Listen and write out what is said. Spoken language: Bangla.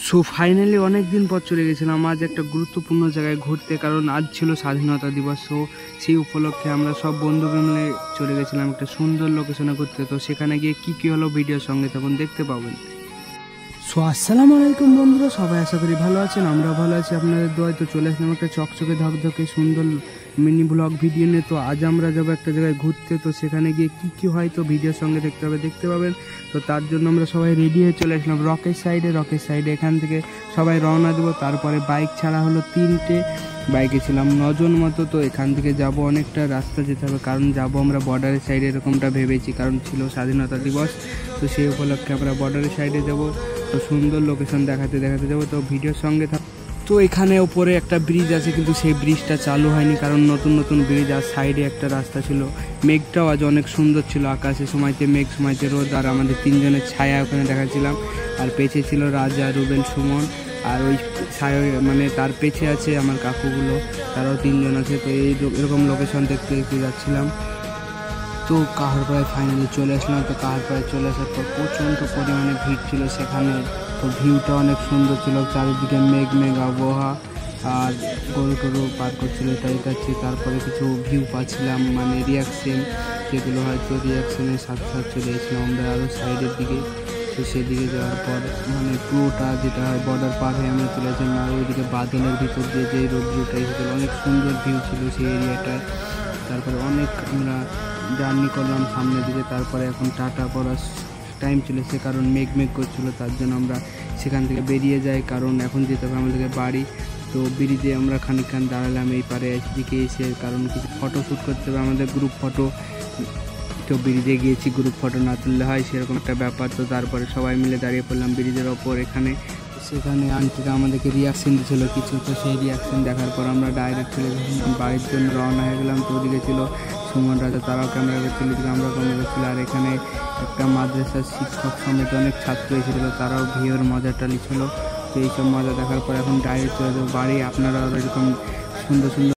সো ফাইনালি অনেক দিন পর চলে গেছিলাম আজ একটা গুরুত্বপূর্ণ জায়গায় ঘুরতে, কারণ আজ ছিল স্বাধীনতা দিবস। সো সেই উপলক্ষে আমরা সব বন্ধু মিলে চলে গেছিলাম একটা সুন্দর লোকেশনে ঘুরতে। তো সেখানে গিয়ে কী হলো ভিডিওর সঙ্গে তখন দেখতে পাবেন। সো আসসালামু আলাইকুম বন্ধুরা, সবাই আশা করি ভালো আছেন, আমরা ভালো আছি আপনাদের দোয়ায়। তো চলে আসলাম একটা চকচকে ধকধকে সুন্দর মিনি ব্লগ ভিডিও নিয়ে। তো আজ আমরা যাবো একটা জায়গায় ঘুরতে, তো সেখানে গিয়ে কী হয় তো ভিডিওর সঙ্গে দেখতে পাবেন। তো তার জন্য আমরা সবাই রেডি হয়ে চলে আসলাম রকের সাইডে। এখান থেকে সবাই রওনা দেবো। তারপরে বাইক ছাড়া হলো 3টে, বাইকে ছিলাম 9 জন মতো। তো এখান থেকে যাব, অনেকটা রাস্তা যেতে হবে, কারণ যাব আমরা বর্ডারের সাইডে, এরকমটা ভেবেছি, কারণ ছিল স্বাধীনতা দিবস। তো সেই উপলক্ষে আমরা বর্ডারের সাইডে যাব। তো সুন্দর লোকেশন দেখাতে যাবো, তো ভিডিওর সঙ্গে থাক। তো এখানে ওপরে একটা ব্রিজ আছে, কিন্তু সেই ব্রিজটা চালু হয়নি, কারণ নতুন ব্রিজ। আর সাইডে একটা রাস্তা ছিল। মেঘটাও আজ অনেক সুন্দর ছিল, আকাশে সময়তে মেঘ সময়তে রোদ। আর আমাদের 3 জনের ছায়া ওখানে দেখাচ্ছিলাম। আর পেছে ছিল রাজা, রুবেল, সুমন। আর ওই ছায়া মানে তার পেছে আছে আমার কাকুগুলো, তারাও 3 জন আছে। তো এরকম লোকেশন দেখতে যাচ্ছিলাম। তো কাহারপাড়ায় ফাইনালি চলে আসলাম। তো কাহারপাড়ায় চলে আসার পর প্রচণ্ড পরিমাণে ভিড় ছিল সেখানে। তো ভিউটা অনেক সুন্দর ছিল, চারিদিকে মেঘ আবহাওয়া, আর গরু পার করছিল এটাই যাচ্ছে। তারপরে কিছু ভিউ পাচ্ছিলাম, মানে রিয়াকশন, যেগুলো হয়তো রিয়াকশনের সাথে চলে এসেছিলাম আমরা আরও সাইডের দিকে। তো সেদিকে যাওয়ার পর মানে পুরোটা যেটা হয় বর্ডার পার হয়ে আমরা চলে আসলাম। আর ওইদিকে বাদলের ভিতর দিয়ে যে রোদ্রুটা এসেছিলো, অনেক সুন্দর ভিউ ছিল সেই এরিয়াটায়। তারপরে অনেক আমরা জার্নি করলাম সামনের দিকে। তারপরে এখন টাটা করার টাইম চলেছে, কারণ মেঘ করছিল, তার জন্য আমরা সেখান থেকে বেরিয়ে যাই, কারণ এখন যেতে হবে আমাদেরকে বাড়ি। তো ব্রিজে আমরা খানিকক্ষণ দাঁড়ালাম এই পারে দিকে এসে, কারণ কিছু ফটো শ্যুট করতে হবে আমাদের, গ্রুপ ফটো। তো ব্রিজে গিয়েছি, গ্রুপ ফটো না তুললে হয় সেরকম একটা ব্যাপার। তো তারপরে সবাই মিলে দাঁড়িয়ে পড়লাম ব্রিজের ওপর। সেখানে আন্টিরা আমাদেরকে রিয়াকশন দিয়েছিলো কিছু। তো সেই রিয়াকশন দেখার পর আমরা ডাইরেক্ট চলে বাড়ির জন্য রওনা হয়ে গেলাম। তো ওদিকে ছিল সুমন, রাজা, তারাও ক্যামেরা করছিল, আমরাও ক্যামেরা করছিল। আর এখানে একটা মাদ্রাসার শিক্ষক সমেত অনেক ছাত্র এসেছিলো, তারাও ভিউর মজাটা নিচ্ছিল। তো এইসব মজা দেখার পর এখন ডাইরেক্ট চলে যাবো বাড়ি। আপনারা এরকম সুন্দর